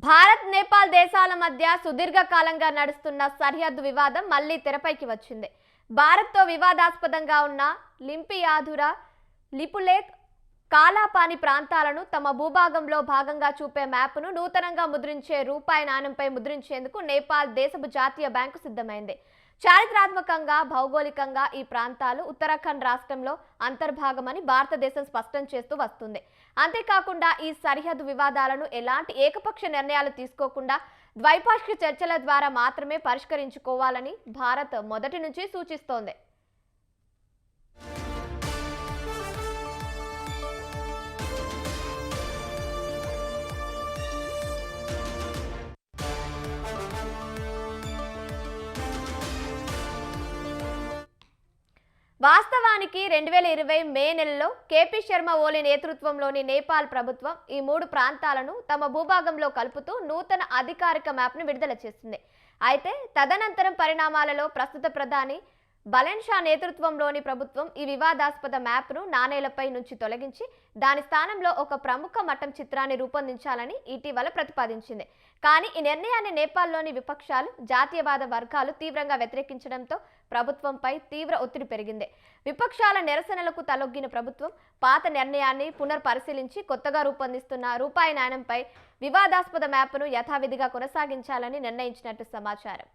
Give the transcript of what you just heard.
భారత్ నేపాల్ దేశాల మధ్య సుదీర్ఘకాలంగా నడుస్తున్న సరిహద్దు వివాదం మళ్లీ తెరపైకి వచ్చింది. భారత్తో వివాదాస్పదంగా ఉన్న లింపియాధురా, లిపులేక్, కాలాపాని ప్రాంతాలను తమ భూభాగంలో భాగంగా చూపే మ్యాప్ను నూతనంగా ముద్రించే రూపాయి నాణెంపై ముద్రించేందుకు నేపాల్ దేశపు జాతీయ బ్యాంకు సిద్ధమైంది. చారిత్రాత్మకంగా, భౌగోళికంగా ఈ ప్రాంతాలు ఉత్తరాఖండ్ రాష్ట్రంలో అంతర్భాగమని భారతదేశం స్పష్టం చేస్తూ వస్తుంది. అంతేకాకుండా ఈ సరిహద్దు వివాదాలను ఎలాంటి ఏకపక్ష నిర్ణయాలు తీసుకోకుండా ద్వైపాక్షిక చర్చల ద్వారా మాత్రమే పరిష్కరించుకోవాలని భారత్ మొదటి నుంచి సూచిస్తోంది. వాస్తవానికి 2020 మే నెలలో కేపీ శర్మ ఓలీ నేతృత్వంలోని నేపాల్ ప్రభుత్వం ఈ మూడు ప్రాంతాలను తమ భూభాగంలో కలుపుతూ నూతన అధికారిక మ్యాప్ను విడుదల చేసింది. అయితే తదనంతరం పరిణామాలలో ప్రస్తుత ప్రధాని బలెన్ షా నేతృత్వంలోని ప్రభుత్వం ఈ వివాదాస్పద మ్యాప్ను నాణేలపై నుంచి తొలగించి దాని స్థానంలో ఒక ప్రముఖ మఠం చిత్రాన్ని రూపొందించాలని ఇటీవల ప్రతిపాదించింది. కానీ ఈ నిర్ణయాన్ని నేపాల్లోని విపక్షాలు, జాతీయవాద వర్గాలు తీవ్రంగా వ్యతిరేకించడంతో ప్రభుత్వంపై తీవ్ర ఒత్తిడి పెరిగింది. విపక్షాల నిరసనలకు తలొగ్గిన ప్రభుత్వం పాత నిర్ణయాన్ని పునర్పరిశీలించి కొత్తగా రూపొందిస్తున్న రూపాయి నాణెంపై వివాదాస్పద మ్యాప్ను యథావిధిగా కొనసాగించాలని నిర్ణయించినట్టు సమాచారం.